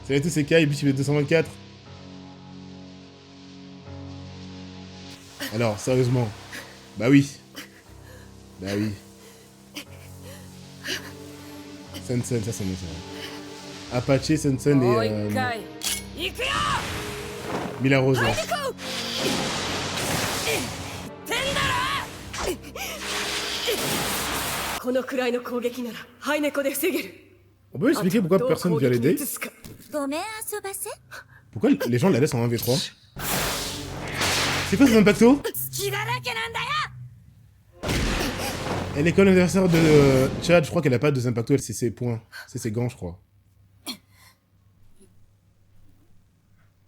Salut à tous, c'est Kai, Bichibet 224. Alors, sérieusement. Bah oui. Bah oui. Sensen, ça c'est bon, c'est vrai. Apache, Sensen et Mila Rose. Là. On peut expliquer pourquoi personne vient l'aider? Pourquoi les gens la laissent en 1v3? C'est quoi ce impacto? Elle est comme l'adversaire de Chad, je crois qu'elle a pas de impacto, c'est ses points. C'est ses gants, je crois.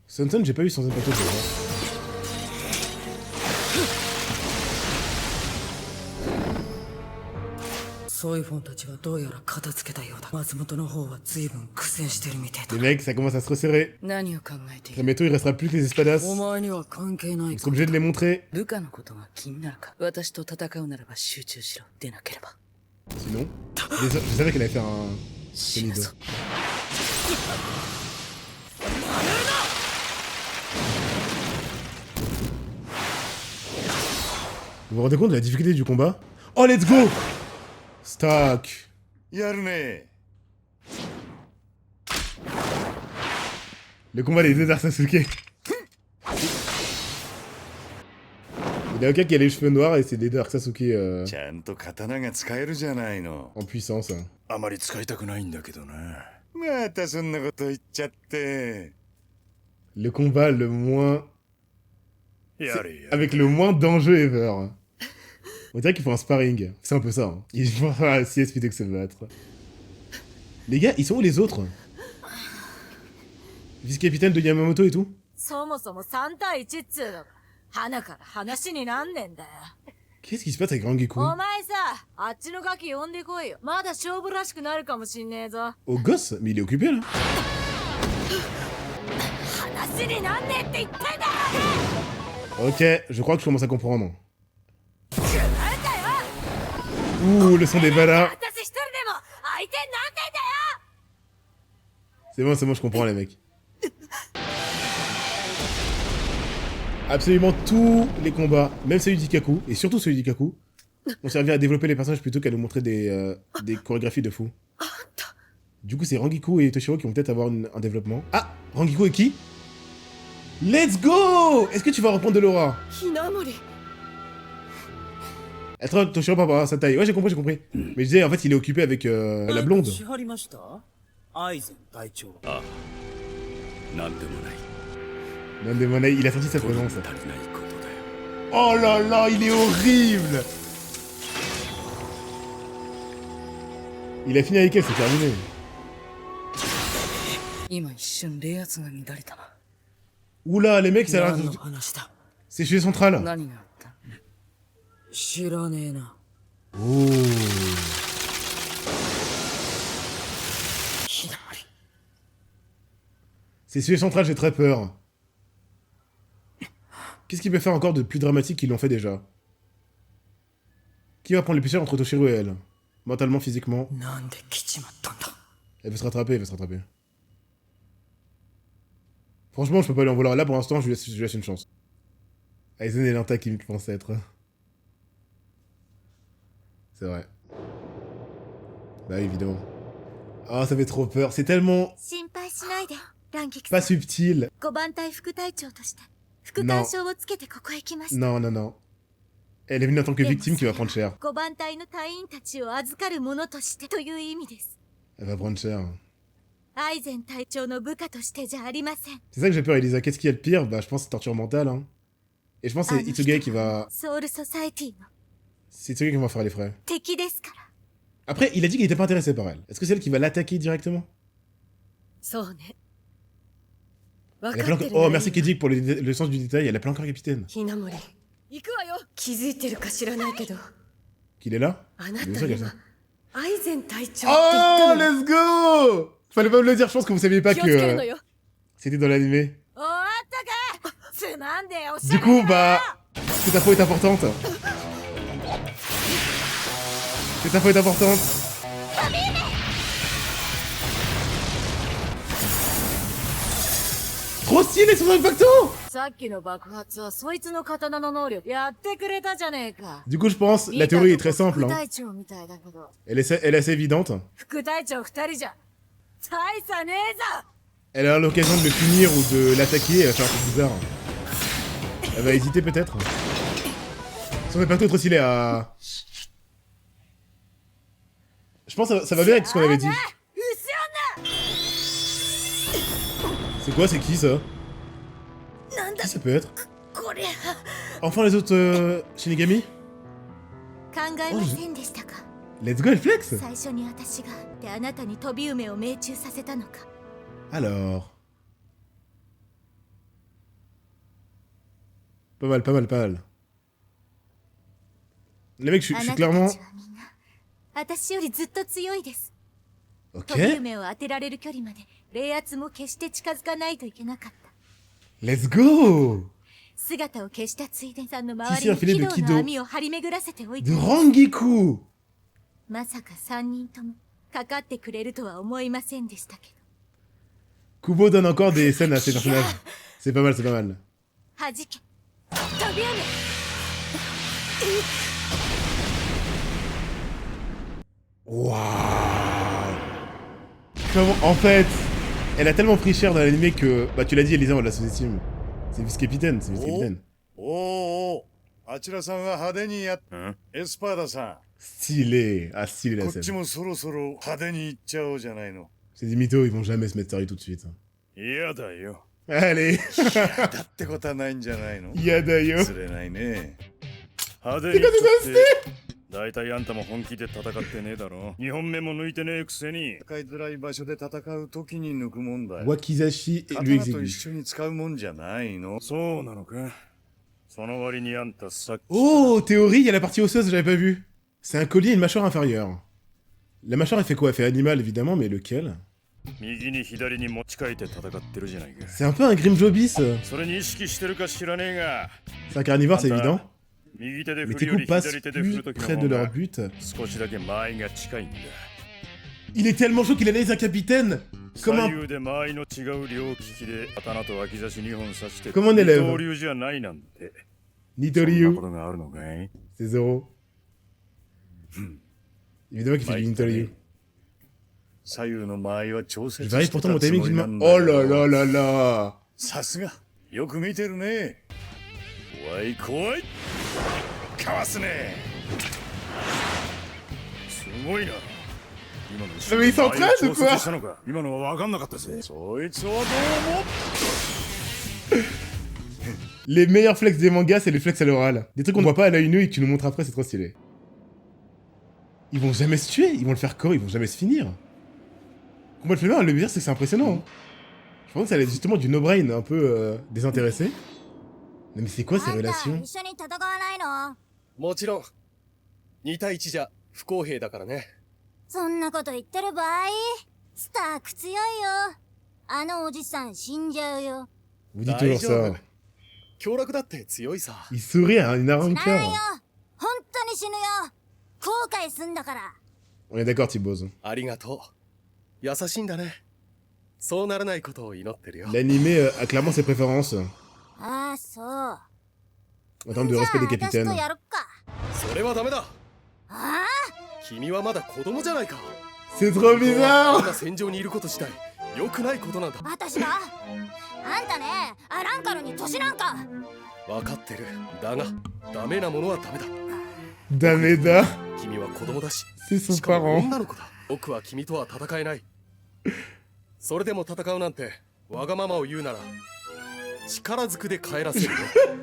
Sensen, j'ai pas eu sans impacto, c'est vrai. Les mecs, ça commence à se resserrer. Très bientôt, il restera plus que les espadas. On sera obligé de les montrer. Sinon, je savais qu'elle allait faire un... Sonido. Vous vous rendez compte de la difficulté du combat? Oh, let's go! Stock. Le combat des deux Dark Sasuke. Il y a aucun qui a les cheveux noirs et c'est des Dark Sasuke en puissance. Le combat le moins... Avec le moins d'enjeux ever. On dirait qu'il faut un sparring. C'est un peu ça. Hein. Il faut faire un CS plutôt que se battre. Les gars, ils sont où les autres? Vice-capitaine de Yamamoto et tout? Qu'est-ce qui se passe avec Rangiku? Oh gosse? Mais il est occupé là. Ok, je crois que je commence à comprendre. Ouh, le son des ballas. C'est bon, je comprends les mecs. Absolument tous les combats, même celui d'Ikaku, et surtout celui d'Ikaku, ont servi à développer les personnages plutôt qu'à nous montrer des chorégraphies de fou. Du coup, c'est Rangiku et Toshiro qui vont peut-être avoir un développement. Ah, Rangiku et qui? Let's go! Est-ce que tu vas reprendre de l'aura? Attends, Toshiro par rapport à sa taille. Ouais, j'ai compris. Mais je disais, en fait, il est occupé avec la blonde. Nandemonai, il a senti sa présence. Oh là là, il est horrible! Il a fini avec elle, c'est terminé. Oula, les mecs, ça a l'air... C'est chez Central. Oh. C'est sujet central, j'ai très peur. Qu'est-ce qu'il peut faire encore de plus dramatique qu'ils l'ont fait déjà? Qui va prendre les plus cher entre Toshiro et elle? Mentalement, physiquement. Elle veut se rattraper, Franchement, je peux pas lui en vouloir. Là, pour l'instant, je lui laisse une chance. Aizen et Lanta qui me pensent être. C'est vrai. Bah évidemment. Ah, ça fait trop peur. C'est tellement... pas subtil. Non. Elle est venue en tant que victime qui va prendre cher. Elle va prendre cher. C'est ça que j'ai peur, Elisa. Qu'est-ce qu'il y a de pire? Bah je pense que c'est torture mentale. Hein. Et je pense que c'est Itsuge qui va... C'est Itsuge qui va faire les frais. Après, il a dit qu'il était pas intéressé par elle. Est-ce que c'est elle qui va l'attaquer directement? Elle appelle encore... Oh, merci Kedik pour le sens du détail. Elle appelle encore capitaine. Qu'il est là? Bien sûr qu'il y a ça. Oh, let's go! Fallait pas me le dire, je pense que vous saviez pas que... C'était dans l'animé. Du coup, bah... Cette info est importante. Trop stylé son impacto. さっきの爆発はそいつの刀の能力やってくれたじゃねえか。 Du coup, je pense, la théorie est très simple. 副 Hein. 隊長みたいだけど、 Elle est assez évidente. 副隊長二人じゃ大差ねえぞ。 Elle a l'occasion de le punir ou de l'attaquer, elle va faire un truc bizarre. Elle va hésiter peut-être. Son impacto est trop stylé à... Je pense que ça va bien avec ce qu'on avait dit. 後ろ C'est quoi, c'est qui ça? なんだ Qui ça peut être? これ。 Enfin les autres Shinigami? 考えませんでしたか。 Let's go, elle flex! 最初に私がであなたに飛び梅を命中させたのか。 Alors... Pas mal, pas mal, pas mal. Les mecs, je あ suis なたた clairement... ちはみんな私よりずっと強いです。 Ok. 飛び梅を当てられる距離まで冷圧も決して近づかないといけなかった。 Let's go! 姿を消したついでさんの周 Ici り un に filet 軌 de 道 Kido. の網を張り巡らせておいて De Rangiku! まさか3人ともかかってくれるとは思いませんでしたけど。 Kubo donne encore des scènes à ses personnages. C'est pas mal, c'est pas mal. 弾け飛び梅。 Waouh! En fait, elle a tellement pris cher dans l'anime que... Bah tu l'as dit Elisa, on la sous-estime. C'est vice-capitaine, c'est vice-capitaine. おお、あちらさんは派手にやっ、エスパーダさ Stylé. Ah, stylé ん、 la こっち scène. もそろそろ派手に行っちゃおうじゃないの。 Ces mythos, ils vont jamais se mettre sérieux tout de suite. 嫌だよ。 Allez! だってことはないんじゃないの。 Yadayo. 釣れないね。派手に行ったってだいたいあんたも本気で戦ってねえだろ。2本目も抜いてねえくせに戦いづらい場所で戦う時に抜くもんだよ。 Wakizashi et lui 刀と一 exécute. 緒に使うもんじゃないの。そうなのか。その割にあんたさっき Oh, théorie, il y a la partie osseuse, j'avais pas vu. C'est un collier et une mâchoire inférieure. La mâchoire, elle fait quoi? Elle fait animal, évidemment, mais lequel? 右に左に持ち替えて戦ってるじゃないか。 C'est un peu un Grimjobis. それに意識してるか知らねえが、 C'est un carnivore, c'est évident. 右手で Mais 振 tes るより coups passent 左手で振 plus る時 près の de 方 leur が but. 少しだけ間合いが近いんだ。 Il est tellement chaud qu'il analyse un capitaine. Comme 左 un... 右で間合いの違う両利きで刀と脇差し2本刺して Comment on élève 二刀流じゃないなんて。そんなこ Nitoryu. とがあるのかい？ C'est Zoro. Évidemment qu'il fait du Nitoryu. 左右の間合いは調 Je 節 varie して pourtant た mon つ timing もり d'une な main. んだ Oh là よ。 là là là. さすがよく見てるね。怖い怖い。かわすね。すごいな。今の一瞬 Mais ils s'entraînent 間合いを ou 調 quoi? 節したのか。今のは分かんなかったぜ。そいつはどうも。 Les meilleurs flex des mangas, c'est les flex à l'oral. Des trucs qu'on voit pas à l'œil nu et que tu nous montres après, c'est trop stylé. Ils vont jamais se tuer, ils vont le faire quand? Ils vont jamais se finir. Combat de flemmard, le pire, c'est que c'est impressionnant. Hein. Je pense que ça allait être justement du no-brain, un peu désintéressé. Non mais c'est quoi ces あんた relations? 一緒に戦わないの？もちろん2対1じゃ不公平だからね。そんなこと言ってる場合？スターク強いよ。あのおじさん死んじゃうよ。 Vous dites toujours 大丈夫 ça. 強楽だって強いさ。 Il sourit, hein, il n'a 死 rien な de ないよ cœur. 本当に死ぬよ。後悔すんだから。 On est d'accord, Thibauz. ありがとう。優しいんだね。そうならないことを祈ってるよ。 L'animé a clairement ses préférences ああ、そう。 en termes de じゃあ respect des 私と capitaines. やるか。それはダメだ。ああ、君はまだ子供じゃないか。 C'est trop こん bizarre! な戦場にいること自体良くないことなんだ。私があんたね、アランカルに年なんか。分かってる。だがダメなものはダメだ。 Dameda, 君は子供だし、 c'est son しかも parent. 女の子だ。僕は君とは戦えない。それでも戦うなんてわがままを言うなら力ずくで帰らせるよ。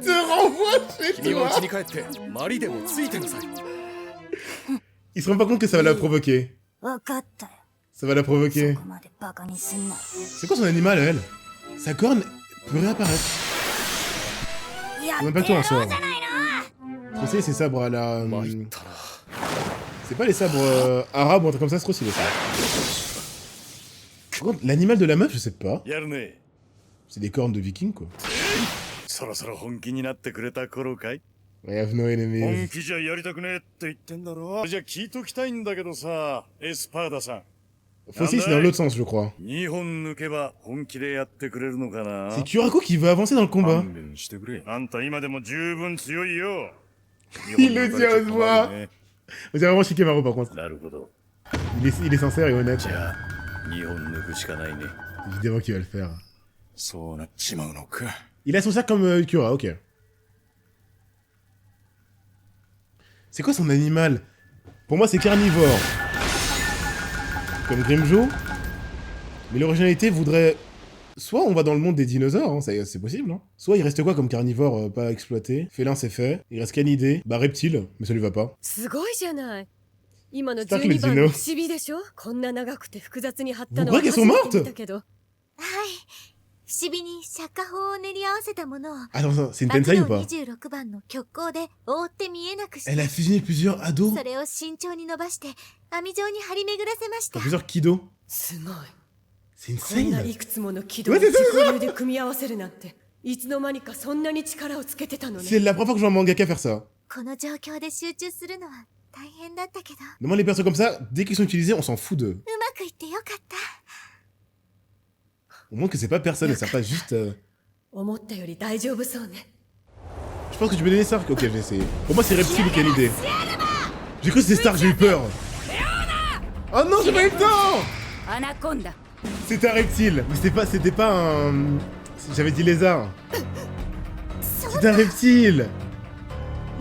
Te renvoie chez 君は toi! 家に帰ってマリでもついてなさい。 Il se rend pas compte que ça va la provoquer. わかったよ。 Ça va la provoquer. ここまでバカにすんな。 C'est quoi son animal, elle? Sa corne peut réapparaître. や On っ n'a pas て le や temps ろ à う ça. じゃないの。 Faut essayer ses sabres à la... 参ったな。 C'est pas les sabres arabes ou un truc comme ça, c'est trop stylé ça. Par contre, l'animal de la meuf, je sais pas. やるね。 C'est des cornes de vikings, quoi. そろそろ本気になってくれた頃かい？ I have no 本 enemies. 気じゃやりたくねえって言ってんだろ。じゃあ聞いときたいんだけどさ、エスパーダさん。Fossil, c'est dans l'autre sens, je crois. 2本抜けば本気でやってくれるのかな C'est Kurako qui veut avancer dans le combat. 勘弁してくれ。あんた今でも十分強いよ。Il le dit à haute voix. On dirait vraiment Shikamaru par contre. なるほど。Il est sincère et honnête. じゃあ、2本抜くしかないね。 Évidemment qu'il va le faire. そうなっちまうのか。 Il a son sac comme Kura, ok. C'est quoi son animal? Pour moi, c'est carnivore. Comme Grimmjow. Mais l'originalité voudrait... Soit on va dans le monde des dinosaures, hein, c'est possible, hein. Soit il reste quoi comme carnivore pas exploité? Félin, c'est fait. Il reste canidé. Bah, reptile, mais ça lui va pas. すごいじゃない。今のスタッフの12番ジノのチビでしょ。こんな長くて複雑に貼ったの Vous は croyez qu'elles 初 sont めて mortes? 見たけど。不思議に釈迦法を練り合わせたものを Attends, c'est une 悪 Tensei の ou pas? 26番の極光で覆って見えなくし Elle て a fusionné plusieurs ados. それを慎重に伸ばして網状に張り巡らせました Plusieurs Kido. すごい。 C'est こんな insane. いくつもの軌道を自己流で組み合わせるなんて、いつの間にかそんなに力をつけてたの C'est ね。 la première fois que je vois un mangaka faire ça. この状況で集中するのは大変だったけど Normalement, les persos comme ça, dès qu'ils sont utilisés, on s'en fout d'eux. うまくいってよかった On montre que c'est pas personne, et ça pas juste... 思ったより大丈夫そうね。 Je pense que tu peux donner Stark. Ok, je vais essayer. Pour moi, c'est Reptile ou Canidé. J'ai cru que c'était Stark, j'ai eu peur. Oh non, j'ai pas eu le temps. アナコンダ。 C'était un reptile. Mais c'était pas un... J'avais dit lézard. C'était un reptile.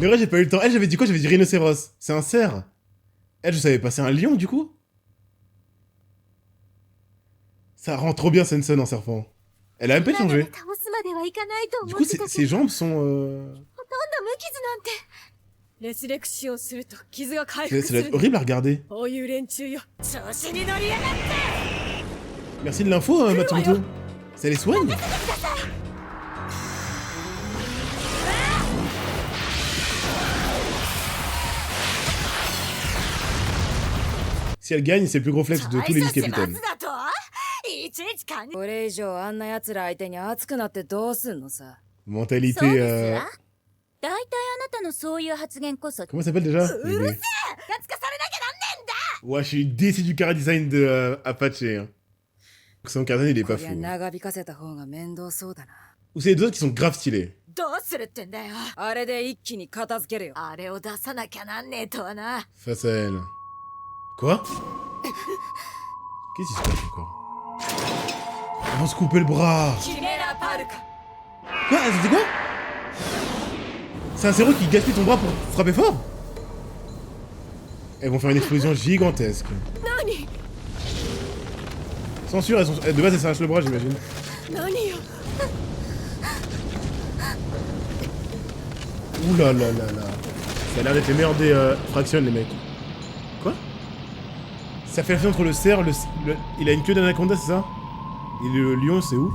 Le reste, j'ai pas eu le temps. Elle, j'avais dit quoi? J'avais dit rhinocéros. C'est un cerf. Elle, je savais pas. C'est un lion, du coup? Ça rend trop bien Sensen en serpent. Elle a même pas ながら changé. 倒すまではいかないと Du 思 coup, ってたけ ses ど jambes sont... ほとんど無傷なんてレスレクシをすると傷が回 Ça 復す doit être る。 horrible à regarder. こういう連中よ。調子に乗りやがって。 Merci de l'info, Matsumoto. Ça les soigne? Si elle gagne, c'est le plus gros flex de tous les vice-capitaines. だといちいち感じ。これ以上あんな奴ら相手に熱くなってどうすんのさ。 Mentalité... そうですわ大体あなたのそういう発言こそ Comment ça s'appelle déjà? やつかされなきゃなんねえんだ。 Ouais, je suis déçu du chara design de Apache. Hein. Son chara design, il est pas こりゃ fou. 長引かせた方が面倒そうだな。 Ou c'est les deux autres qui sont grave stylés. どうするってんだよ。あれで一気に片付けるよ。あれを出さなきゃなんねえとはな。 Face à elle. Quoi? Qu'est-ce qui se passe encore? Ils vont se couper le bras. キメラパルカ。 Quoi? C'était quoi? C'est un cerveau qui gaspille ton bras pour frapper fort? Elles vont faire une explosion gigantesque. 何？ Censure, de base elles s'arrachent le bras, j'imagine. 何よ。 Ouh là là là là. Ça a l'air d'être les meilleurs des fractions, les mecs. Quoi? Ça fait la fusion entre le cerf, il a une queue d'anaconda, c'est ça? Et le lion, c'est où?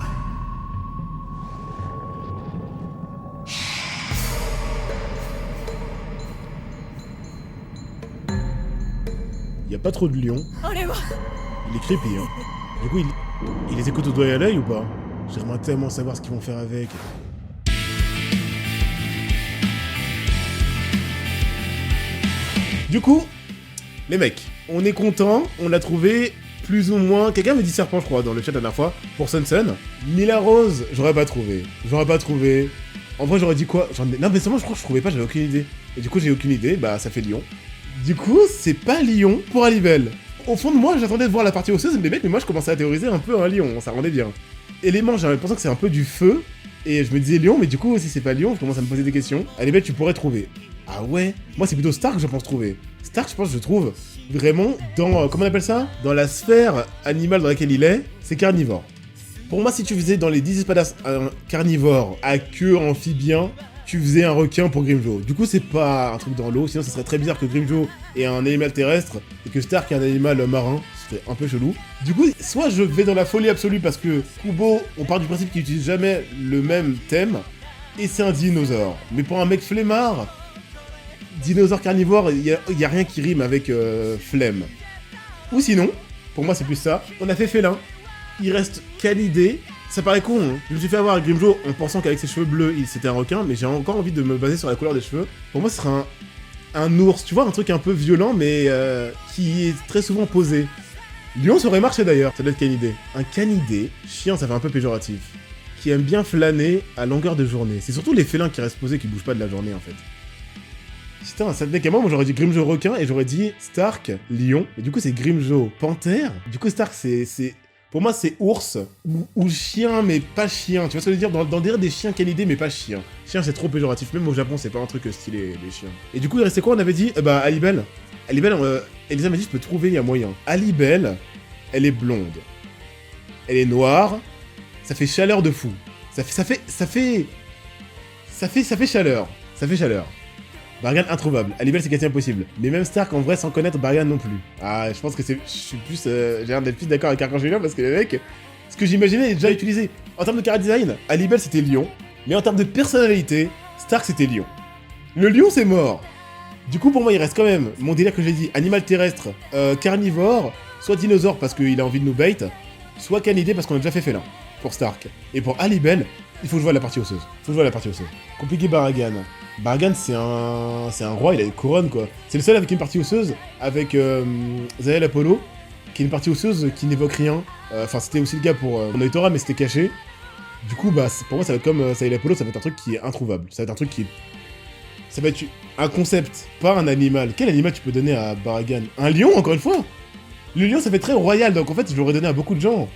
Il y a pas trop de lions. あれは。 Il est creepy, hein. Du coup, il les écoute au doigt et à l'œil ou pas? J'aimerais tellement savoir ce qu'ils vont faire avec. Du coup, les mecs, on est content, on l'a trouvé plus ou moins... Quelqu'un me dit serpent, je crois, dans le chat la dernière fois, pour Sunsun. Mila Rose, j'aurais pas trouvé. J'aurais pas trouvé. En vrai, j'aurais dit quoi? Non, mais seulement, je crois que je trouvais pas, j'avais aucune idée. Et du coup, j'ai aucune idée, bah ça fait lion. Du coup, c'est pas lion pour Alibel. Au fond de moi, j'attendais de voir la partie osseuse, mais moi, je commençais à théoriser un peu un lion, ça rendait bien. Élément, j'avais l'impression que c'est un peu du feu, et je me disais lion, mais du coup, si c'est pas lion, je commence à me poser des questions. Alibel, tu pourrais trouver. Ah ouais? Moi, c'est plutôt Stark, je pense trouver. Stark, je pense, je trouve vraiment dans, comment on appelle ça? Dans la sphère animale dans laquelle il est, c'est carnivore. Pour moi, si tu faisais dans les 10 espadas un carnivore à queue amphibien, tu faisais un requin pour Grimmjow. Du coup, c'est pas un truc dans l'eau, sinon ça serait très bizarre que Grimmjow ait un animal terrestre et que Stark ait un animal marin. Ce serait un peu chelou. Du coup, soit je vais dans la folie absolue parce que Kubo, on part du principe qu'il utilise jamais le même thème, et c'est un dinosaure. Mais pour un mec flemmard, dinosaure carnivore, y a rien qui rime avec flemme. Ou sinon, pour moi c'est plus ça, on a fait félin. Il reste canidé. Ça paraît con, hein. Je me suis fait avoir à Grimmjow en pensant qu'avec ses cheveux bleus, c'était un requin, mais j'ai encore envie de me baser sur la couleur des cheveux. Pour moi, ce serait un ours, tu vois, un truc un peu violent, mais qui est très souvent posé. Lion, ça aurait marché d'ailleurs, ça doit être canidé. Un canidé, chien, ça fait un peu péjoratif. Qui aime bien flâner à longueur de journée. C'est surtout les félins qui restent posés, qui bougent pas de la journée en fait. Putain, ça tenait qu'à moi j'aurais dit Grimjaw requin et j'aurais dit Stark lion. Et du coup c'est Grimjaw panthère. Du coup Stark c'est... Pour moi c'est ours ou chien mais pas chien. Tu vois ce que je veux dire dans dire des chiens canidés mais pas chien. Chien c'est trop péjoratif, même au Japon c'est pas un truc stylé les chiens. Et du coup il restait quoi on avait dit bah Alibel. Alibel, Elisa m'a dit je peux trouver, il y a moyen. Alibel, elle est blonde. Elle est noire. Ça fait chaleur de fou. Ça fait chaleur. Ça fait chaleur. Bargan introuvable. Alibel c'est quasi impossible. Mais même Stark en vrai sans connaître Bargan non plus. Ah je pense que c'est... Je suis plus... j'ai l'air d'être plus d'accord avec Archange Julien parce que le mec... Ce que j'imaginais est déjà utilisé. En termes de chara-design, Alibel c'était lion. Mais en termes de personnalité, Stark c'était lion. Le lion c'est mort. Du coup pour moi il reste quand même mon délire que j'ai dit. Animal terrestre, carnivore, soit dinosaure parce qu'il a envie de nous bait, soit canidé parce qu'on a déjà fait félin. Pour Stark. Et pour Alibel, il faut que je vois la partie osseuse. Compliqué Baragan. Baragan, c'est un roi, il a une couronne, quoi. C'est le seul avec une partie osseuse, avec Zael Apollo, qui est une partie osseuse qui n'évoque rien. Enfin, c'était aussi le cas pour Noitora, mais c'était caché. Du coup, bah, pour moi, ça va être comme Zael Apollo, ça va être un truc qui est introuvable. Ça va être un truc qui est... Ça va être un concept, pas un animal. Quel animal tu peux donner à Baragan? Un lion, encore une fois? Le lion, ça fait très royal, donc en fait, je l'aurais donné à beaucoup de gens.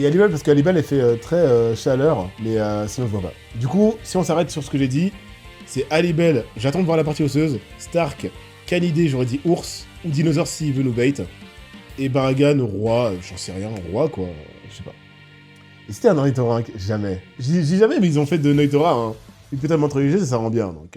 Et Alibel, parce qu'Alibel, elle fait très chaleur, mais sinon je vois pas. Du coup, si on s'arrête sur ce que j'ai dit, c'est Alibel, j'attends de voir la partie osseuse, Stark, canidé, j'aurais dit ours, ou dinosaure s'il veut nous bait, et Baragan, roi, j'en sais rien, roi quoi, je sais pas. Et c'était un Noitora, jamais. Je dis jamais, mais ils ont fait de Noitora une putain de montre religieuse et ça rend bien, donc...